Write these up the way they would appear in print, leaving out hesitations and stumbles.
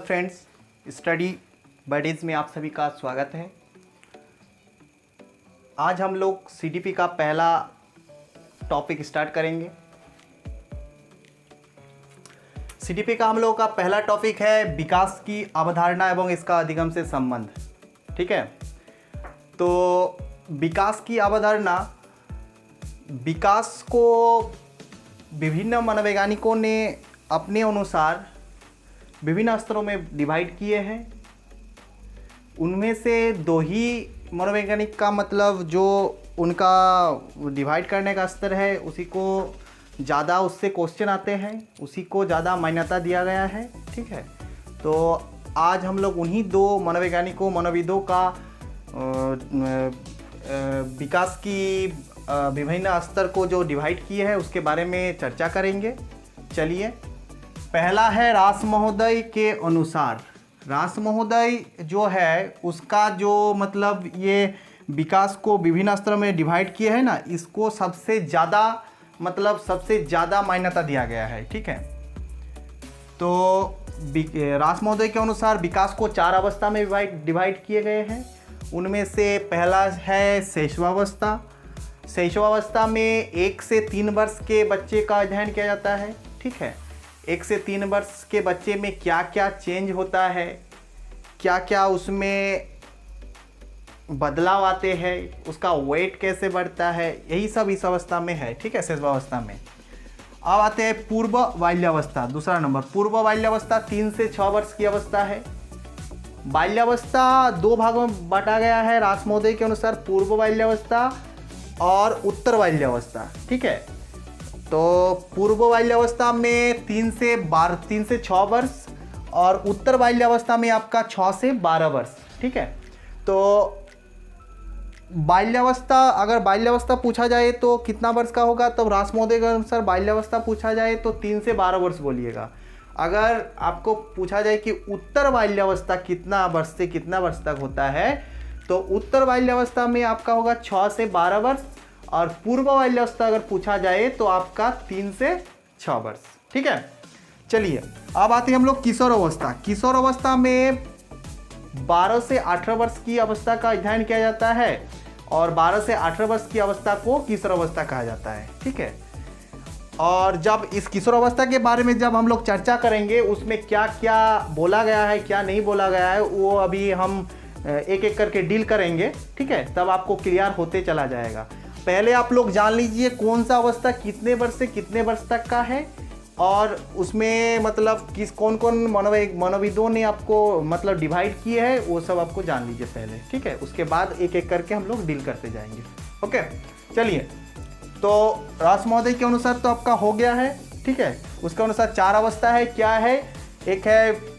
Friends, study buddies में आप सभी का स्वागत है। आज हम लोग सीडीपी का पहला टॉपिक स्टार्ट करेंगे। सीडीपी का हम लोगों का पहला टॉपिक है विकास की अवधारणा एवं इसका अधिगम से संबंध। ठीक है, तो विकास की अवधारणा, विकास को विभिन्न मनोवैज्ञानिकों ने अपने अनुसार विभिन्न स्तरों में डिवाइड किए हैं। उनमें से दो ही मनोवैज्ञानिक का मतलब जो उनका डिवाइड करने का स्तर है उसी को ज़्यादा उससे क्वेश्चन आते हैं, उसी को ज़्यादा मान्यता दिया गया है। ठीक है, तो आज हम लोग उन्हीं दो मनोवैज्ञानिकों मनोविदों का विकास की विभिन्न स्तर को जो डिवाइड किए हैं उसके बारे में चर्चा करेंगे। चलिए, पहला है रास महोदय के अनुसार। रास महोदय जो है उसका जो मतलब ये विकास को विभिन्न स्तरों में डिवाइड किए हैं ना, इसको सबसे ज़्यादा मान्यता दिया गया है। ठीक है, तो रास महोदय के अनुसार विकास को 4 अवस्था में डिवाइड किए गए हैं। उनमें से पहला है शैशवावस्था। शैशवावस्था में 1 से 3 वर्ष के बच्चे का अध्ययन किया जाता है। ठीक है, 1 से 3 वर्ष के बच्चे में क्या क्या चेंज होता है, क्या क्या उसमें बदलाव आते हैं, उसका वेट कैसे बढ़ता है, यही सब इस अवस्था में है। ठीक है, शैशवावस्था में। अब आते हैं पूर्व बाल्यावस्था, दूसरा नंबर। पूर्व बाल्यावस्था 3 से 6 वर्ष की अवस्था है। बाल्यावस्था 2 भागों में बांटा गया है रास महोदय के अनुसार, पूर्व बाल्यावस्था और उत्तर बाल्यावस्था। ठीक है, तो पूर्व बाल्यावस्था में 3 से 6 वर्ष और उत्तर बाल्यावस्था में आपका 6 से 12 वर्ष। ठीक है, तो बाल्यावस्था, अगर बाल्यावस्था पूछा जाए तो कितना वर्ष का होगा, तो रास महोदय के अनुसार बाल्यावस्था पूछा जाए तो 3 से 12 वर्ष बोलिएगा। अगर आपको पूछा जाए कि उत्तर बाल्यावस्था कितना वर्ष से कितना वर्ष तक होता है, तो उत्तर बाल्यावस्था में आपका होगा 6 से 12 वर्ष और पूर्व बाल्यावस्था अगर पूछा जाए तो आपका 3 से 6 वर्ष। ठीक है, चलिए अब आते हैं हम लोग किशोर अवस्था। किशोर अवस्था में 12 से 18 वर्ष की अवस्था का अध्ययन किया जाता है और 12 से 18 वर्ष की अवस्था को किशोर अवस्था कहा जाता है। ठीक है, और जब इस किशोर अवस्था के बारे में जब हम लोग चर्चा करेंगे उसमें क्या क्या बोला गया है क्या नहीं बोला गया है वो अभी हम एक एक करके डील करेंगे। ठीक है, तब आपको क्लियर होते चला जाएगा। पहले आप लोग जान लीजिए कौन सा अवस्था कितने वर्ष से कितने वर्ष तक का है और उसमें मतलब कौन कौन मनोविदों ने आपको मतलब डिवाइड किए हैं, वो सब आपको जान लीजिए पहले। ठीक है, उसके बाद एक एक करके हम लोग डील करते जाएंगे। ओके, चलिए, तो रास महोदय के अनुसार तो आपका हो गया है। ठीक है, उसके अनुसार 4 अवस्था है। क्या है? एक है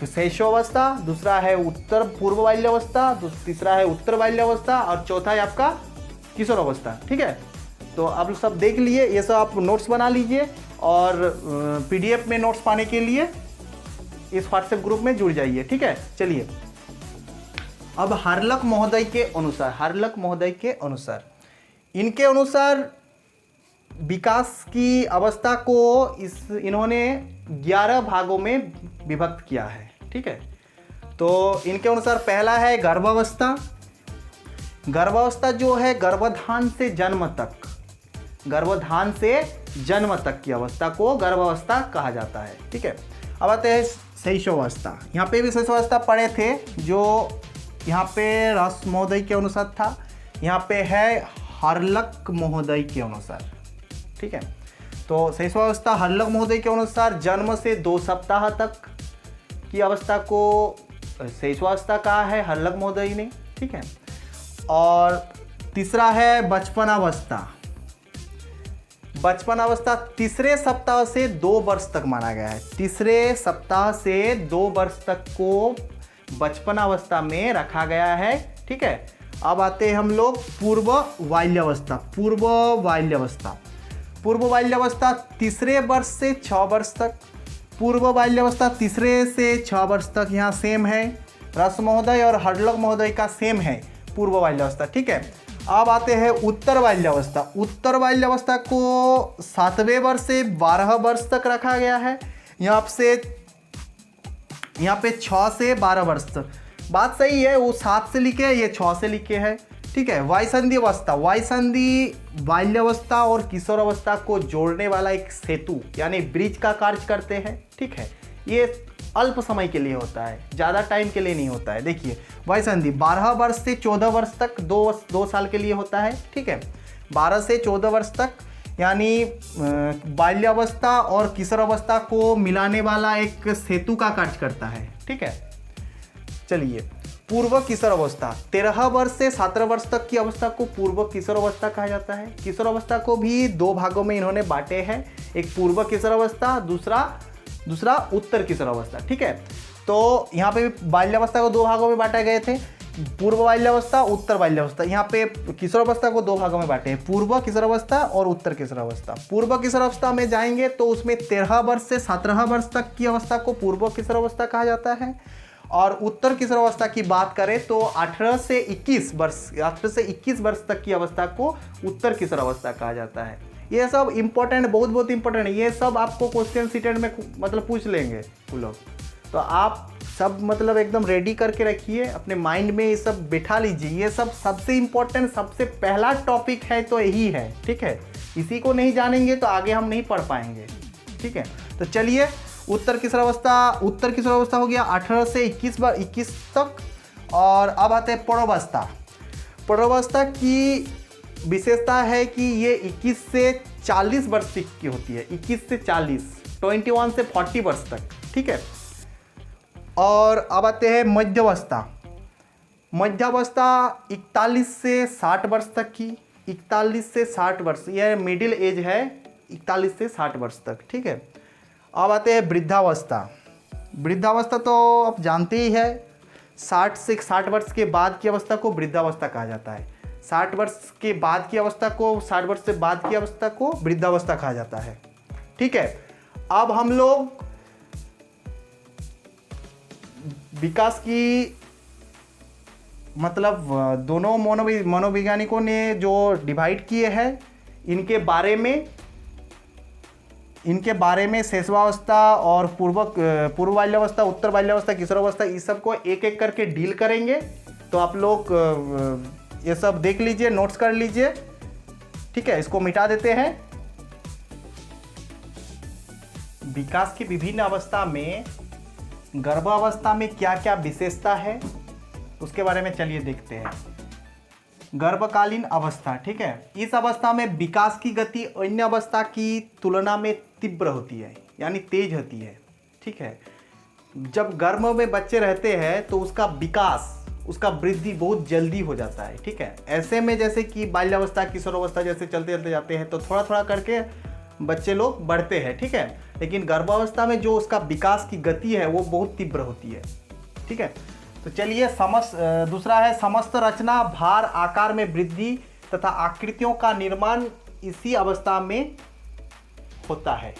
शैशवावस्था, दूसरा है उत्तर पूर्व बाल्यावस्था, तीसरा है उत्तर बाल्यावस्था और चौथा है आपका किशोर अवस्था। ठीक है, तो आप सब देख लिए, ये सब आप नोट्स बना लीजिए और पीडीएफ में नोट्स पाने के लिए इस व्हाट्सएप ग्रुप में जुड़ जाइए। ठीक है, चलिए अब हर्लक महोदय के अनुसार, इनके अनुसार विकास की अवस्था को इन्होंने 11 भागों में विभक्त किया है। ठीक है, तो इनके अनुसार पहला है गर्भावस्था। गर्भावस्था जो है गर्भाधान से जन्म तक की अवस्था को गर्भावस्था कहा जाता है। ठीक है, अब आते हैं शैशवावस्था। यहाँ पे भी शैशवावस्था पढ़े थे जो यहाँ पे रास महोदय के अनुसार था, यहाँ पे है हर्लक महोदय के अनुसार। ठीक है, तो शैशवावस्था हर्लक महोदय के अनुसार जन्म से 2 सप्ताह तक की अवस्था को शैशवावस्था कहा है हर्लक महोदय ने। ठीक है, और तीसरा है बचपनावस्था। बचपनावस्था तीसरे सप्ताह से 2 वर्ष तक माना गया है। तीसरे सप्ताह से 2 वर्ष तक को बचपनावस्था में रखा गया है। ठीक है, अब आते हैं हम लोग पूर्व बाल्यावस्था। पूर्व बाल्यावस्था तीसरे वर्ष से 6 वर्ष तक। पूर्व बाल्यावस्था तीसरे से 6 वर्ष तक यहाँ सेम है, रास महोदय और हर्लक महोदय का सेम है पूर्व बाल्यावस्था। ठीक है, अब आते हैं उत्तर बाल्यावस्था। उत्तर बाल्यावस्था को 7वें वर्ष से 12 वर्ष तक रखा गया है। यहाँ से यहाँ पे 6 से 12 वर्ष तक, बात सही है, वो 7 से लिखे है, ये 6 से लिखे है, ठीक है। वायसंधि अवस्था, वायसंधि बाल्यावस्था और किशोरावस्था को जोड़ने वाला एक सेतु यानी ब्रिज का कार्य करते हैं, ठीक है। ये अल्प समय के लिए होता है, ज़्यादा टाइम के लिए नहीं होता है। देखिए वायसंधि 12 वर्ष से 14 वर्ष तक 2 साल के लिए होता है, ठीक है। 12 से 14 वर्ष तक यानी बाल्यावस्था और किशोरावस्था को मिलाने वाला एक सेतु का कार्य करता है, ठीक है। चलिए पूर्व किशोरावस्था, 13 वर्ष से 17 वर्ष तक की अवस्था को पूर्व किशोरावस्था कहा जाता है। किशोरावस्था को भी 2 भागों में इन्होंने बांटे हैं, एक पूर्व किशोरावस्था, दूसरा उत्तर किशोरावस्था, ठीक है। तो यहाँ पे बाल्यावस्था को 2 भागों में बांटे गए थे, पूर्व बाल्यावस्था, उत्तर बाल्यावस्था। यहाँ पे किशोरावस्था को 2 भागों में बांटे हैं, पूर्व किशोरावस्था और उत्तर किशोरावस्था। पूर्व किशोरावस्था में जाएंगे तो उसमें 13 वर्ष से 17 वर्ष तक की अवस्था को पूर्व किशोरावस्था कहा जाता है, और उत्तर किशोरावस्था की बात करें तो 18 से 21 वर्ष तक की अवस्था को उत्तर किशोरावस्था कहा जाता है। ये सब इंपॉर्टेंट, बहुत इंपॉर्टेंट है, ये सब आपको क्वेश्चन सीटेट में मतलब पूछ लेंगे वो लोग, तो आप सब मतलब एकदम रेडी करके रखिए, अपने माइंड में ये सब बैठा लीजिए। ये सब सबसे इंपॉर्टेंट, सबसे पहला टॉपिक है तो यही है, ठीक है। इसी को नहीं जानेंगे तो आगे हम नहीं पढ़ पाएंगे, ठीक है। तो चलिए उत्तर किशोरावस्था हो गया 18 से 21 तक। और अब आते हैं प्रौढ़ावस्था। प्रौढ़ावस्था की विशेषता है कि ये 21 से 40 वर्ष तक की होती है, 21 से 40, 21 से 40 वर्ष तक, ठीक है। और अब आते हैं मध्यावस्था। मध्यावस्था 41 से 60 वर्ष तक की, 41 से 60 वर्ष, यह मिडिल एज है, 41 से 60 वर्ष तक, ठीक है। अब आते हैं वृद्धावस्था। वृद्धावस्था तो आप जानते ही है, 60 से 60 वर्ष के बाद की अवस्था को वृद्धावस्था कहा जाता है। 60 वर्ष के बाद की अवस्था को, 60 वर्ष से बाद की अवस्था को वृद्धावस्था कहा जाता है, ठीक है। अब हम लोग विकास की मतलब दोनों मनोवैज्ञानिकों ने जो डिवाइड किए हैं, इनके बारे में शेषावस्था और पूर्व बाल्यावस्था, उत्तर बाल्यावस्था, किशोरावस्था, इस सब को एक एक करके डील करेंगे। तो आप लोग ये सब देख लीजिए, नोट्स कर लीजिए, ठीक है। इसको मिटा देते हैं। विकास की विभिन्न अवस्था में गर्भावस्था में क्या क्या विशेषता है उसके बारे में चलिए देखते हैं। गर्भकालीन अवस्था, ठीक है। इस अवस्था में विकास की गति अन्य अवस्था की तुलना में तीव्र होती है, यानी तेज होती है, ठीक है। जब गर्भ में बच्चे रहते हैं तो उसका विकास, उसका वृद्धि बहुत जल्दी हो जाता है, ठीक है। ऐसे में जैसे कि बाल्यावस्था, किशोरावस्था जैसे चलते चलते जाते हैं तो थोड़ा थोड़ा करके बच्चे लोग बढ़ते हैं, ठीक है। लेकिन गर्भावस्था में जो उसका विकास की गति है वो बहुत तीव्र होती है, ठीक है। तो चलिए दूसरा है समस्त रचना, भार, आकार में वृद्धि तथा आकृतियों का निर्माण इसी अवस्था में होता है।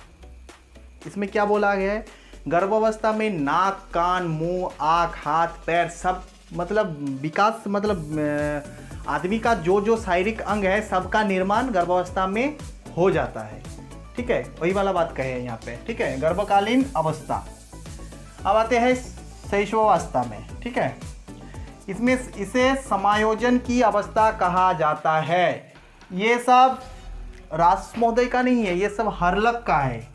इसमें क्या बोला गया है, गर्भावस्था में नाक, कान, मुंह, आँख, हाथ, पैर सब मतलब विकास, मतलब आदमी का जो शारीरिक अंग है सबका निर्माण गर्भावस्था में हो जाता है, ठीक है। वही वाला बात कहे यहाँ पे, ठीक है, गर्भकालीन अवस्था। अब आते हैं शैशवावस्था में, ठीक है। इसे समायोजन की अवस्था कहा जाता है। ये सब रास महोदय का नहीं है, ये सब हर्लक का है।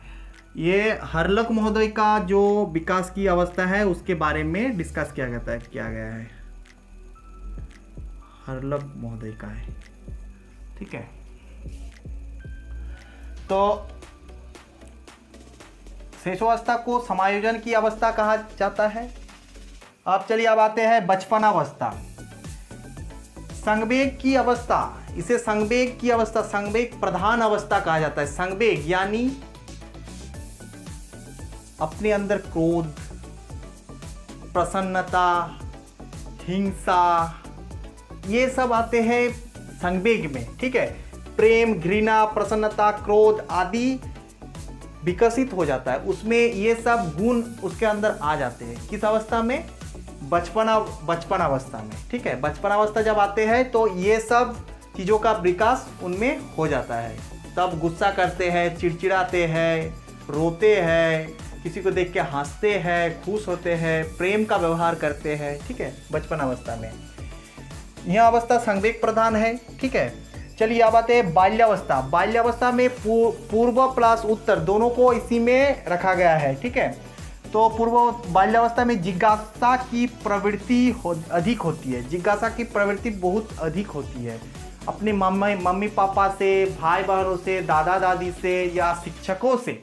ये हर्लक महोदय का जो विकास की अवस्था है उसके बारे में डिस्कस किया गया है, हर्लक महोदय का है, ठीक है। तो शैशवावस्था को समायोजन की अवस्था कहा जाता है। अब चलिए अब आते हैं बचपनावस्था। संवेग की अवस्था, इसे संवेग की अवस्था, संवेग प्रधान अवस्था कहा जाता है। संवेग यानी अपने अंदर क्रोध, प्रसन्नता, हिंसा, ये सब आते हैं संवेग में, ठीक है। प्रेम, घृणा, प्रसन्नता, क्रोध आदि विकसित हो जाता है, उसमें ये सब गुण उसके अंदर आ जाते हैं। किस अवस्था में? बचपन अवस्था में, ठीक है। बचपन अवस्था जब आते हैं तो ये सब चीज़ों का विकास उनमें हो जाता है। तब गुस्सा करते हैं, चिड़चिड़ाते हैं, रोते हैं, किसी को देख के हंसते हैं, खुश होते हैं, प्रेम का व्यवहार करते हैं, ठीक है, बचपन अवस्था में। यह अवस्था संवेग प्रधान है, ठीक है। चलिए अब आते हैं बाल्यावस्था। बाल्यावस्था में पूर्व प्लस उत्तर दोनों को इसी में रखा गया है, ठीक है। तो पूर्व बाल्यावस्था में जिज्ञासा की प्रवृत्ति अधिक होती है। जिज्ञासा की प्रवृत्ति बहुत अधिक होती है। अपने मम्मी पापा से, भाई बहनों से, दादा दादी से या शिक्षकों से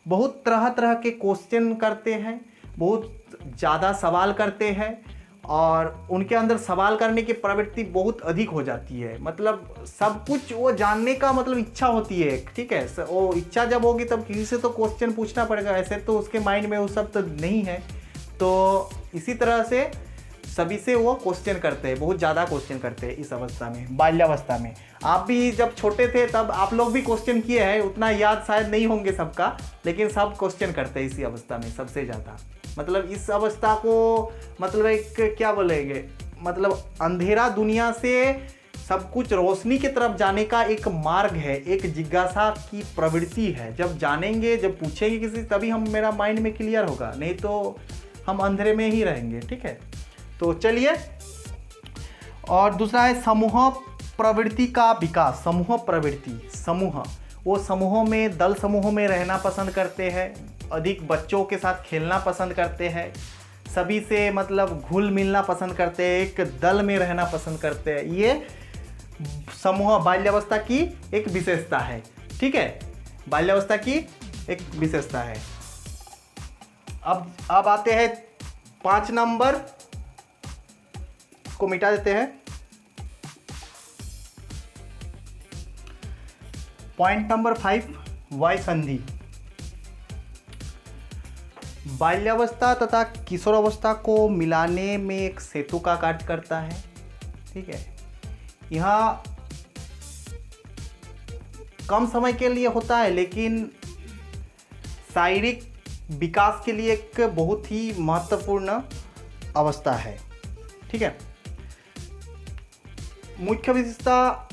बहुत तरह तरह के क्वेश्चन करते हैं, बहुत ज़्यादा सवाल करते हैं और उनके अंदर सवाल करने की प्रवृत्ति बहुत अधिक हो जाती है। मतलब सब कुछ वो जानने का मतलब इच्छा होती है, ठीक है। वो इच्छा जब होगी तब किसी से तो क्वेश्चन पूछना पड़ेगा, ऐसे तो उसके माइंड में वो सब तो नहीं है। तो इसी तरह से सभी से वो क्वेश्चन करते हैं, बहुत ज़्यादा क्वेश्चन करते हैं इस अवस्था में, बाल्यावस्था में। आप भी जब छोटे थे तब आप लोग भी क्वेश्चन किए हैं, उतना याद शायद नहीं होंगे सबका, लेकिन सब क्वेश्चन करते हैं इसी अवस्था में सबसे ज़्यादा। मतलब इस अवस्था को मतलब एक क्या बोलेंगे, मतलब अंधेरा दुनिया से सब कुछ रोशनी की तरफ जाने का एक मार्ग है, एक जिज्ञासा की प्रवृत्ति है। जब जानेंगे, जब पूछेंगे किसी, तभी हम मेरा माइंड में क्लियर होगा, नहीं तो हम अंधेरे में ही रहेंगे, ठीक है। तो चलिए, और दूसरा है समूह प्रवृत्ति का विकास। समूह प्रवृत्ति, समूह, वो समूहों में, दल समूहों में रहना पसंद करते हैं, अधिक बच्चों के साथ खेलना पसंद करते हैं, सभी से मतलब घुल मिलना पसंद करते हैं, एक दल में रहना पसंद करते हैं। ये समूह बाल्यावस्था की एक विशेषता है, ठीक है, बाल्यावस्था की एक विशेषता है। अब आते हैं 5 नंबर को मिटा देते हैं। पॉइंट नंबर 5, वय संधि। बाल्यावस्था तथा किशोरावस्था को मिलाने में एक सेतु का कार्य करता है, ठीक है। यहाँ कम समय के लिए होता है, लेकिन शारीरिक विकास के लिए एक बहुत ही महत्वपूर्ण अवस्था है, ठीक है। मुख्य विशेषता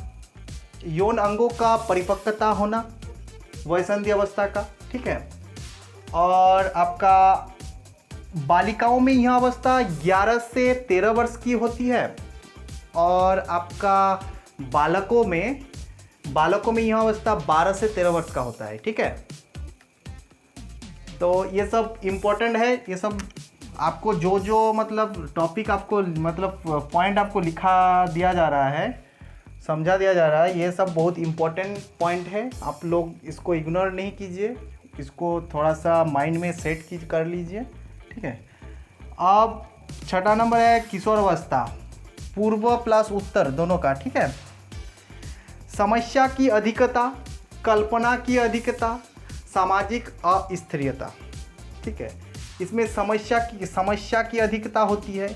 यौन अंगों का परिपक्वता होना वयसंधि अवस्था का, ठीक है। और आपका बालिकाओं में यह अवस्था 11 से 13 वर्ष की होती है और आपका बालकों में यह अवस्था 12 से 13 वर्ष का होता है, ठीक है। तो ये सब इम्पोर्टेंट है, ये सब आपको जो मतलब टॉपिक आपको मतलब पॉइंट आपको लिखा दिया जा रहा है, समझा दिया जा रहा है, ये सब बहुत इम्पोर्टेंट पॉइंट है। आप लोग इसको इग्नोर नहीं कीजिए, इसको थोड़ा सा माइंड में सेट कर लीजिए, ठीक है। अब 6ठा नंबर है किशोरावस्था, पूर्व प्लस उत्तर दोनों का, ठीक है। समस्या की अधिकता, कल्पना की अधिकता, सामाजिक अस्थिरता, ठीक है। इसमें समस्या की अधिकता होती है।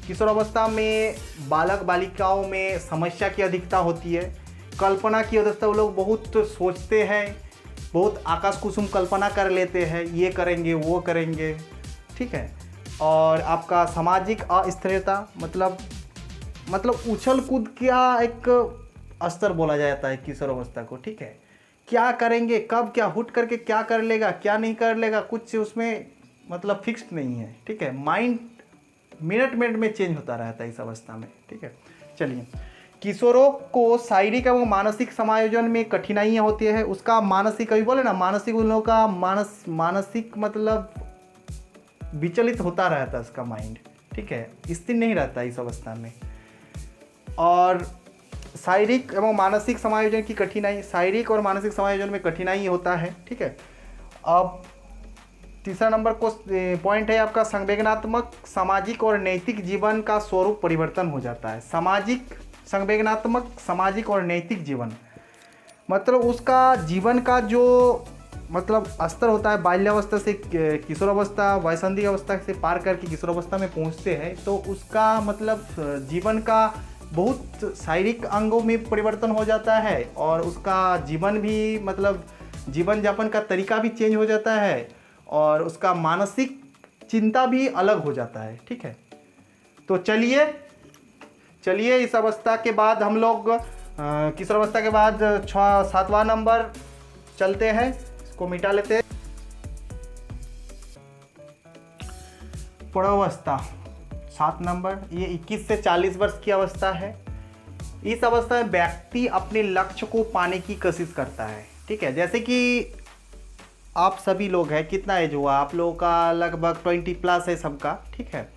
किशोरावस्था में बालक बालिकाओं में समस्या की अधिकता होती है। कल्पना की अधिकता, वो लोग बहुत सोचते हैं, बहुत आकाश कुसुम कल्पना कर लेते हैं, ये करेंगे वो करेंगे, ठीक है। और आपका सामाजिक अस्थिरता, मतलब उछल कूद का एक स्तर बोला जाता है किशोरावस्था को, ठीक है। क्या करेंगे, कब क्या हुट करके क्या कर लेगा, क्या नहीं कर लेगा, कुछ उसमें मतलब फिक्स्ड नहीं है, ठीक है। माइंड मिनट में चेंज होता रहता है इस अवस्था में, ठीक है। चलिए, किशोरों को शारीरिक एवं मानसिक समायोजन में कठिनाइयाँ होती है। उसका मानसिक, कभी बोले ना मानसिक, उन लोगों का मानसिक मतलब विचलित होता रहता है उसका माइंड, ठीक है, स्थिर नहीं रहता इस अवस्था में। और शारीरिक एवं मानसिक समायोजन की कठिनाई, शारीरिक और मानसिक समायोजन में कठिनाई होता है, ठीक है। अब तीसरा नंबर को पॉइंट है आपका संवेदनात्मक, सामाजिक और नैतिक जीवन का स्वरूप परिवर्तन हो जाता है। संवेदनात्मक, सामाजिक और नैतिक जीवन, मतलब उसका जीवन का जो मतलब स्तर होता है, बाल्यावस्था से किशोरावस्था, वयसंधि अवस्था से पार करके किशोरावस्था में पहुंचते हैं, तो उसका मतलब जीवन का बहुत शारीरिक अंगों में परिवर्तन हो जाता है और उसका जीवन भी मतलब जीवन यापन का तरीका भी चेंज हो जाता है और उसका मानसिक चिंता भी अलग हो जाता है, ठीक है। तो चलिए इस अवस्था के बाद हम लोग किशोरावस्था के बाद 7वां नंबर चलते हैं, इसको मिटा लेते हैं। प्रौढ़ावस्था 7 नंबर, ये 21 से 40 वर्ष की अवस्था है। इस अवस्था में व्यक्ति अपने लक्ष्य को पाने की कोशिश करता है। ठीक है, जैसे कि आप सभी लोग हैं, कितना एज हुआ आप लोगों का? लगभग 20+ है सबका। ठीक है,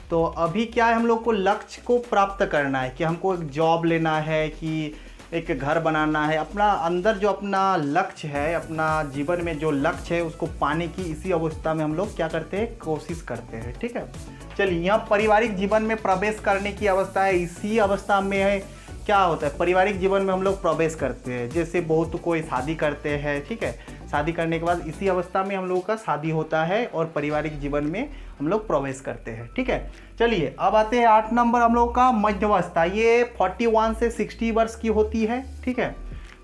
तो अभी क्या है, हम लोग को लक्ष्य को प्राप्त करना है कि हमको एक जॉब लेना है, कि एक घर बनाना है। अपना अंदर जो अपना लक्ष्य है, अपना जीवन में जो लक्ष्य है उसको पाने की इसी अवस्था में हम लोग क्या करते हैं, कोशिश करते हैं। ठीक है, चलिए यहाँ पारिवारिक जीवन में प्रवेश करने की अवस्था है। इसी अवस्था में है क्या होता है, पारिवारिक जीवन में हम लोग प्रवेश करते हैं। जैसे बहुत कोई शादी करते हैं। ठीक है, शादी करने के बाद इसी अवस्था में हम लोगों का शादी होता है और पारिवारिक जीवन में हम लोग प्रवेश करते हैं। ठीक है, चलिए अब आते हैं 8 नंबर हम लोग का मध्यावस्था। ये 41 से 60 वर्ष की होती है। ठीक है,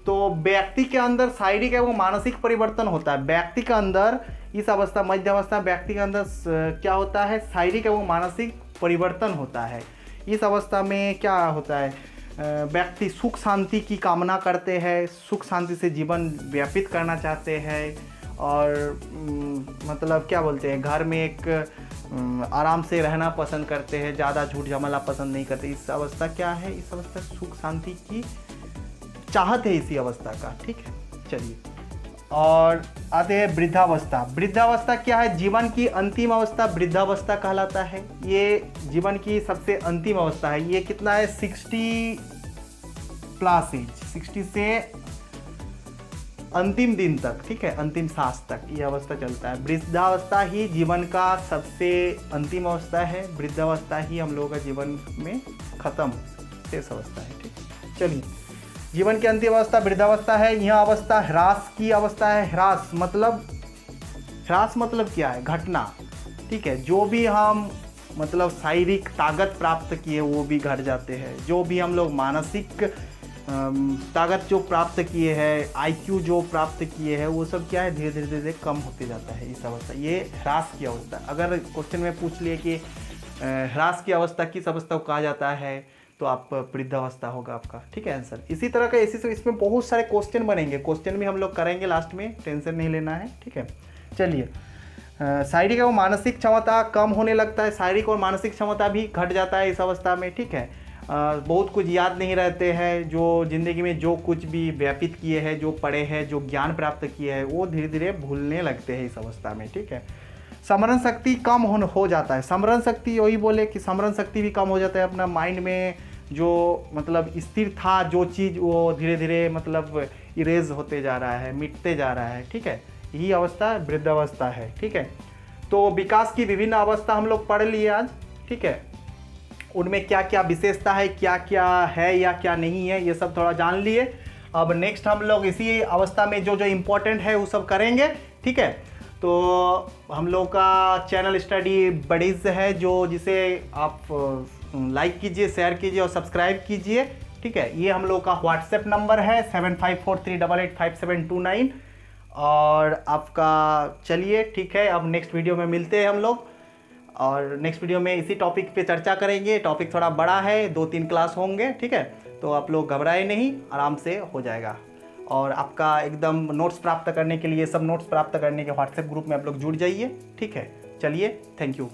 तो व्यक्ति के अंदर शारीरिक एवं मानसिक परिवर्तन होता है। व्यक्ति के अंदर इस अवस्था मध्यावस्था व्यक्ति के अंदर क्या होता है, शारीरिक एवं मानसिक परिवर्तन होता है। इस अवस्था में क्या होता है, व्यक्ति सुख शांति की कामना करते हैं, सुख शांति से जीवन व्यतीत करना चाहते हैं और मतलब क्या बोलते हैं, घर में एक आराम से रहना पसंद करते हैं, ज़्यादा झूठ झमेला पसंद नहीं करते। इस अवस्था क्या है, इस अवस्था सुख शांति की चाहत है इसी अवस्था का। ठीक है, चलिए और आते हैं वृद्धावस्था। वृद्धावस्था क्या है, जीवन की अंतिम अवस्था वृद्धावस्था कहलाता है। ये जीवन की सबसे अंतिम अवस्था है। ये कितना है, 60+ एज, 60 से अंतिम दिन तक। ठीक है, अंतिम सांस तक ये अवस्था चलता है। वृद्धावस्था ही जीवन का सबसे अंतिम अवस्था है। वृद्धावस्था ही हम लोगों का जीवन में खत्म शेष अवस्था है। ठीक, चलिए जीवन की अंतिम अवस्था वृद्धावस्था है। यह अवस्था ह्रास की अवस्था है। ह्रास मतलब क्या है, घटना। ठीक है, जो भी हम मतलब शारीरिक ताकत प्राप्त किए वो भी घट जाते हैं। जो भी हम लोग मानसिक ताकत जो प्राप्त किए हैं, IQ जो प्राप्त किए हैं, वो सब क्या है, धीरे धीरे धीरे कम होते जाता है इस अवस्था। ये ह्रास की अवस्था। अगर क्वेश्चन में पूछ लिए कि ह्रास की अवस्था किस अवस्था को कहा जाता है, तो आप वृद्धावस्था होगा आपका। ठीक है आंसर। इसी तरह का इसमें बहुत सारे क्वेश्चन बनेंगे, क्वेश्चन भी हम लोग करेंगे लास्ट में, टेंशन नहीं लेना है। ठीक है, चलिए शारीरिक और मानसिक क्षमता कम होने लगता है। शारीरिक और मानसिक क्षमता भी घट जाता है इस अवस्था में। ठीक है, बहुत कुछ याद नहीं रहते हैं। जो ज़िंदगी में जो कुछ भी व्यतीत किए हैं, जो पढ़े हैं, जो ज्ञान प्राप्त किए हैं, वो धीरे धीरे भूलने लगते हैं इस अवस्था में। ठीक है, स्मरण शक्ति कम हो जाता है। स्मरण शक्ति वही बोले कि स्मरण शक्ति भी कम हो जाता है। अपना माइंड में जो मतलब स्थिर था जो चीज़, वो धीरे धीरे मतलब इरेज होते जा रहा है, मिटते जा रहा है। ठीक है, यही अवस्था वृद्धावस्था है। ठीक है, तो विकास की विभिन्न अवस्था हम लोग पढ़ लिए आज। ठीक है, उनमें क्या क्या विशेषता है, क्या क्या है या क्या नहीं है, ये सब थोड़ा जान लिए। अब नेक्स्ट हम लोग इसी अवस्था में जो जो इम्पोर्टेंट है वो सब करेंगे। ठीक है, तो हम लोग का चैनल स्टडी बडीज है, जो जिसे आप लाइक कीजिए, शेयर कीजिए और सब्सक्राइब कीजिए। ठीक है, ये हम लोग का व्हाट्सएप नंबर है 7543885729। और आपका चलिए ठीक है, अब नेक्स्ट वीडियो में मिलते हैं हम लोग, और नेक्स्ट वीडियो में इसी टॉपिक पे चर्चा करेंगे। टॉपिक थोड़ा बड़ा है, 2-3 क्लास होंगे। ठीक है, तो आप लोग घबराए नहीं, आराम से हो जाएगा। और आपका एकदम नोट्स प्राप्त करने के लिए, सब नोट्स प्राप्त करने के व्हाट्सएप ग्रुप में आप लोग जुड़ जाइए। ठीक है, चलिए, थैंक यू।